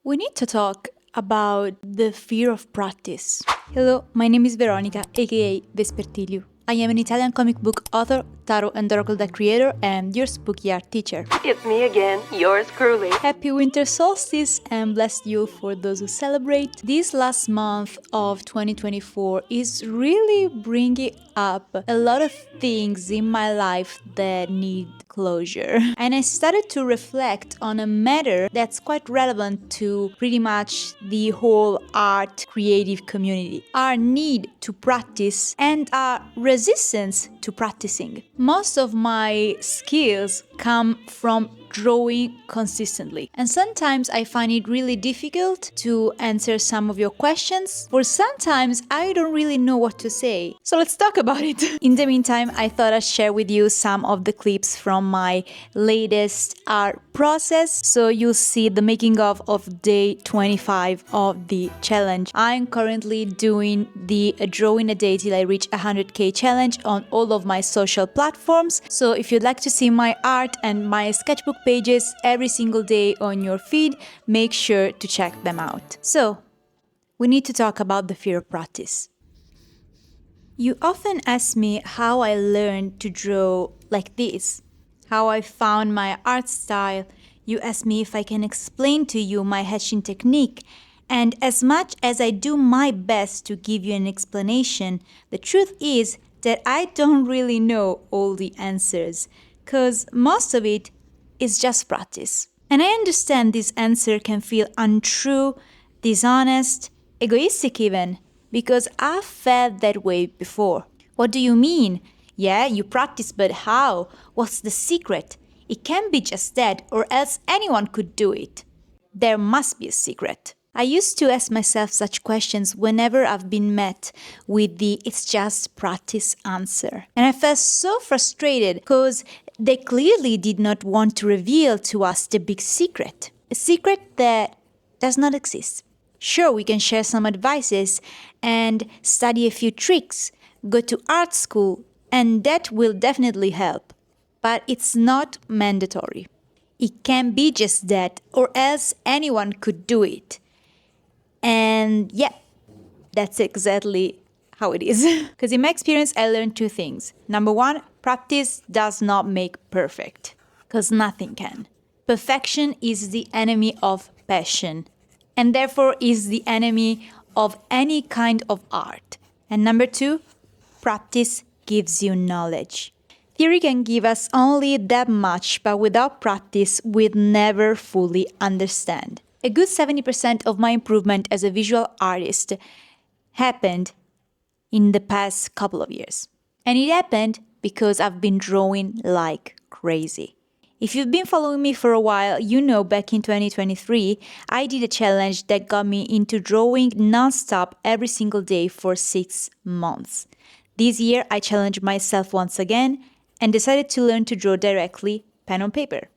We need to talk about the fear of practice. Hello, my name is Veronica, aka Vespertilio. I am an Italian comic book author, tarot and oracle deck creator, and your spooky art teacher. It's me again, yours truly. Happy winter solstice and blessed you for those who celebrate. This last month of 2024 is really bringing up a lot of things in my life that need closure. And I started to reflect on a matter that's quite relevant to pretty much the whole art creative community. Our need to practice and our resistance to practicing. Most of my skills come from drawing consistently. And sometimes I find it really difficult to answer some of your questions, or sometimes I don't really know what to say. So let's talk about it. In the meantime, I thought I'd share with you some of the clips from my latest art process, so you'll see the making of day 25 of the challenge. I'm currently doing the drawing a day till I reach 100k challenge on all of my social platforms. So if you'd like to see my art and my sketchbook pages every single day on your feed, make sure to check them out. So, we need to talk about the fear of practice. You often ask me how I learned to draw like this, how I found my art style. You ask me if I can explain to you my hatching technique, and as much as I do my best to give you an explanation, the truth is that I don't really know all the answers, because most of it is just practice. And I understand this answer can feel untrue, dishonest, egoistic even, because I've felt that way before. What do you mean? Yeah, you practice, but how? What's the secret? It can't be just that, or else anyone could do it. There must be a secret. I used to ask myself such questions whenever I've been met with the "it's just practice" answer. And I felt so frustrated because they clearly did not want to reveal to us the big secret. A secret that does not exist. Sure, we can share some advices and study a few tricks, go to art school, and that will definitely help. But it's not mandatory. It can be just that, or else anyone could do it. And yeah, that's exactly how it is. Because in my experience, I learned two things. Number one, practice does not make perfect, because nothing can. Perfection is the enemy of passion, and therefore is the enemy of any kind of art. And number two, practice gives you knowledge. Theory can give us only that much, but without practice, we'd never fully understand. A good 70% of my improvement as a visual artist happened in the past couple of years. And it happened because I've been drawing like crazy. If you've been following me for a while, you know back in 2023, I did a challenge that got me into drawing non-stop every single day for 6 months. This year, I challenged myself once again and decided to learn to draw directly, pen on paper.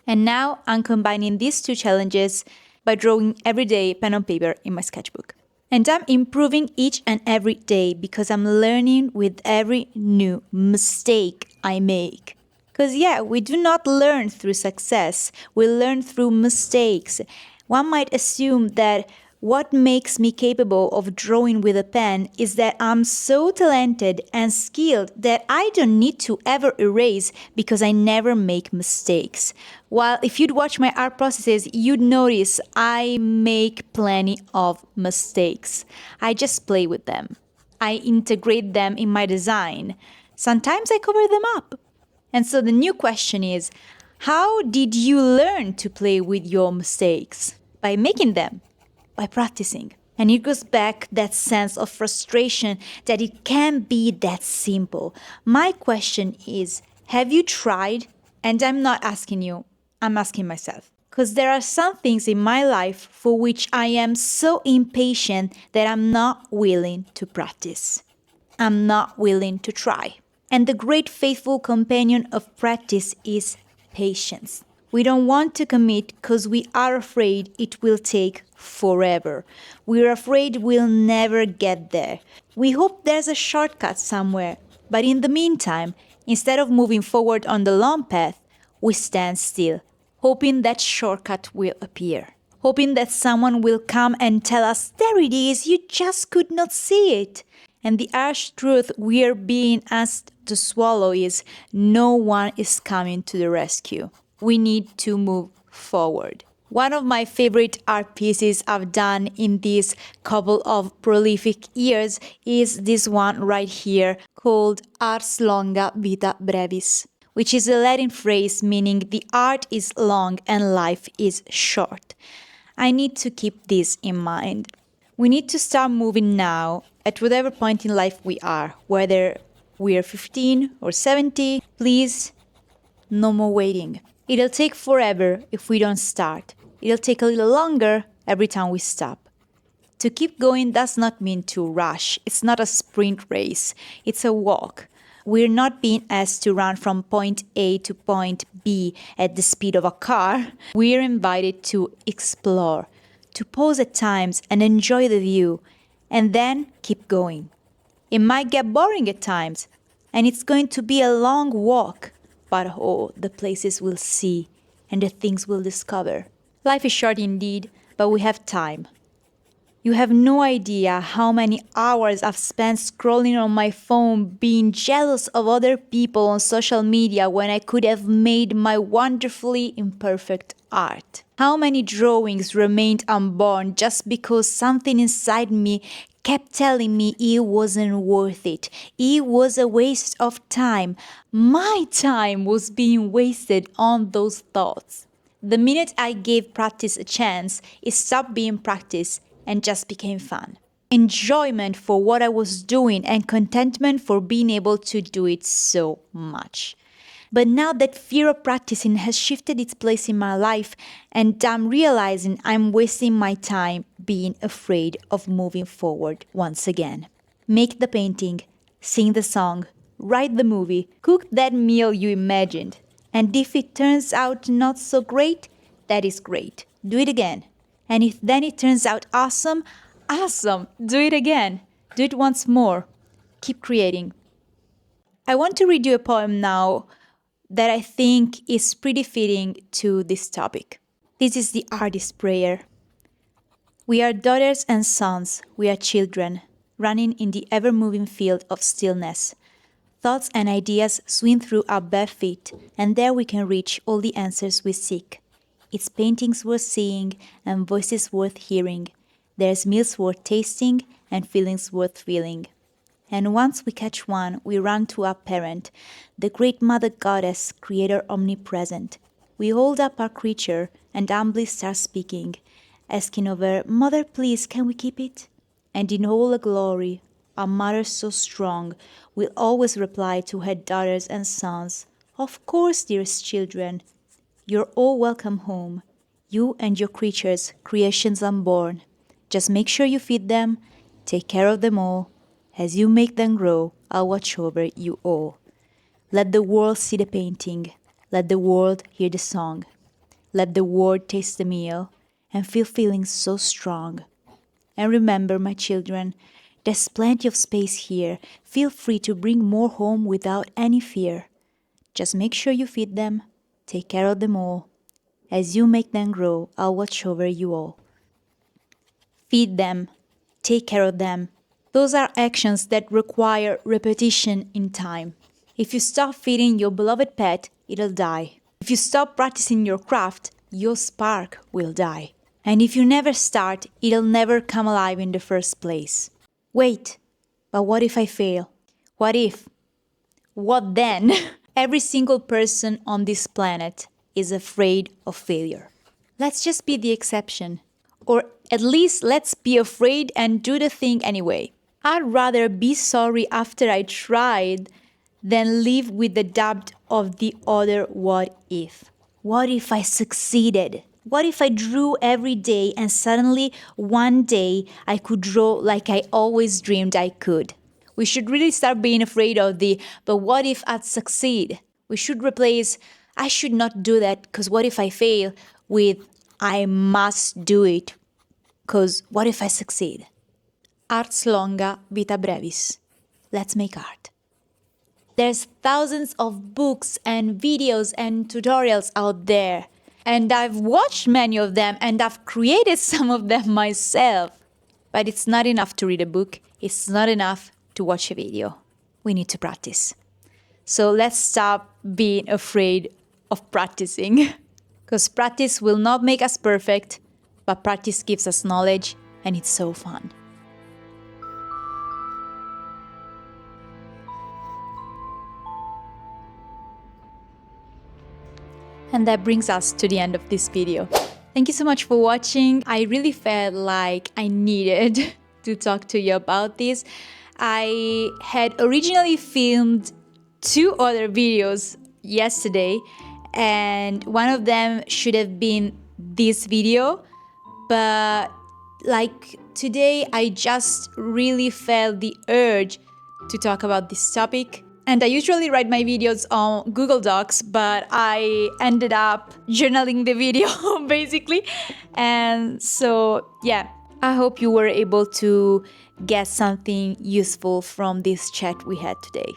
And now I'm combining these two challenges by drawing every day pen on paper in my sketchbook. And I'm improving each and every day because I'm learning with every new mistake I make. Because yeah, we do not learn through success, we learn through mistakes. One might assume that what makes me capable of drawing with a pen is that I'm so talented and skilled that I don't need to ever erase because I never make mistakes. While if you'd watch my art processes, you'd notice I make plenty of mistakes. I just play with them. I integrate them in my design. Sometimes I cover them up. And so the new question is, how did you learn to play with your mistakes? By making them. By practicing. And it goes back that sense of frustration that it can't be that simple. My question is, have you tried? And I'm not asking you, I'm asking myself. Because there are some things in my life for which I am so impatient that I'm not willing to practice. I'm not willing to try. And the great faithful companion of practice is patience. We don't want to commit because we are afraid it will take forever. We're afraid we'll never get there. We hope there's a shortcut somewhere. But in the meantime, instead of moving forward on the long path, we stand still, hoping that shortcut will appear. hoping that someone will come and tell us, there it is, you just could not see it. And the harsh truth we're being asked to swallow is no one is coming to the rescue. We need to move forward. One of my favorite art pieces I've done in these couple of prolific years is this one right here called Ars longa vita brevis, which is a Latin phrase meaning the art is long and life is short. I need to keep this in mind. We need to start moving now at whatever point in life we are, whether we are 15 or 70. Please, no more waiting. It'll take forever if we don't start. It'll take a little longer every time we stop. To keep going does not mean to rush. It's not a sprint race. It's a walk. We're not being asked to run from point A to point B at the speed of a car. We're invited to explore, to pause at times and enjoy the view, and then keep going. It might get boring at times, and it's going to be a long walk, but oh, the places we'll see and the things we'll discover. Life is short indeed, but we have time. You have no idea how many hours I've spent scrolling on my phone being jealous of other people on social media when I could have made my wonderfully imperfect art. How many drawings remained unborn just because something inside me kept telling me it wasn't worth it. It was a waste of time. My time was being wasted on those thoughts. The minute I gave practice a chance, it stopped being practice and just became fun. Enjoyment for what I was doing and contentment for being able to do it so much. But now that fear of practicing has shifted its place in my life and I'm realizing I'm wasting my time being afraid of moving forward once again. Make the painting, sing the song, write the movie, cook that meal you imagined. And if it turns out not so great, that is great. Do it again. And if then it turns out awesome, awesome. Do it again. Do it once more. Keep creating. I want to read you a poem now that I think is pretty fitting to this topic. This is the artist's prayer. We are daughters and sons, we are children, running in the ever-moving field of stillness. Thoughts and ideas swim through our bare feet, and there we can reach all the answers we seek. It's paintings worth seeing and voices worth hearing. There's meals worth tasting and feelings worth feeling. And once we catch one, we run to our parent, the great Mother Goddess, Creator omnipresent. We hold up our creature and humbly start speaking, asking of her, Mother, please, can we keep it? And in all the glory, our mother so strong will always reply to her daughters and sons, Of course, dearest children, you're all welcome home. You and your creatures, creations unborn. Just make sure you feed them, take care of them all. As you make them grow, I'll watch over you all. Let the world see the painting. Let the world hear the song. Let the world taste the meal and feel feelings so strong. And remember, my children, there's plenty of space here. Feel free to bring more home without any fear. Just make sure you feed them, take care of them all. As you make them grow, I'll watch over you all. Feed them, take care of them. Those are actions that require repetition in time. If you stop feeding your beloved pet, it'll die. If you stop practicing your craft, your spark will die. And if you never start, it'll never come alive in the first place. Wait, but what if I fail? What if? What then? Every single person on this planet is afraid of failure. Let's just be the exception. Or at least let's be afraid and do the thing anyway. I'd rather be sorry after I tried than live with the doubt of the other what if. What if I succeeded? What if I drew every day and suddenly one day I could draw like I always dreamed I could? We should really start being afraid of the, but what if I'd succeed? We should replace, I should not do that because what if I fail with, I must do it because what if I succeed? Ars longa vita brevis. Let's make art. There's thousands of books and videos and tutorials out there. and I've watched many of them, and I've created some of them myself. But it's not enough to read a book. It's not enough to watch a video. We need to practice. So let's stop being afraid of practicing. Because practice will not make us perfect, but practice gives us knowledge, and it's so fun. And that brings us to the end of this video. Thank you so much for watching. I really felt like I needed to talk to you about this. I had originally filmed 2 other videos yesterday, and one of them should have been this video, but like today I just really felt the urge to talk about this topic. And I usually write my videos on Google Docs, but I ended up journaling the video basically. And so, yeah, I hope you were able to get something useful from this chat we had today.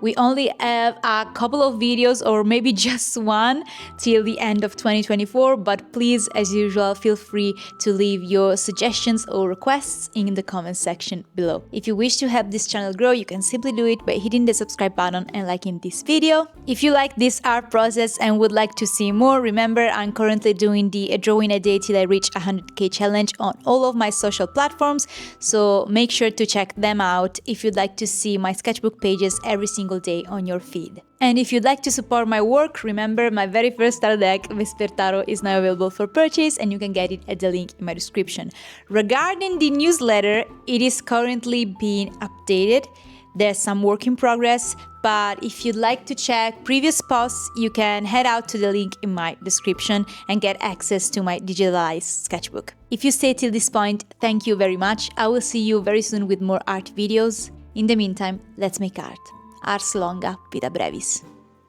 We only have a couple of videos, or maybe just one, till the end of 2024, but please, as usual, feel free to leave your suggestions or requests in the comment section below. If you wish to help this channel grow, you can simply do it by hitting the subscribe button and liking this video. If you like this art process and would like to see more, remember I'm currently doing the A Draw in a Day Till I Reach 100k challenge on all of my social platforms, so make sure to check them out if you'd like to see my sketchbook pages every single day on your feed. And if you'd like to support my work, remember my very first starter deck, Vespertaro, is now available for purchase, and you can get it at the link in my description. Regarding the newsletter, it is currently being updated. There's some work in progress, but if you'd like to check previous posts, you can head out to the link in my description and get access to my digitalized sketchbook. If you stay till this point, thank you very much. I will see you very soon with more art videos. In the meantime, let's make art. Ars longa, vita brevis.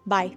Bye.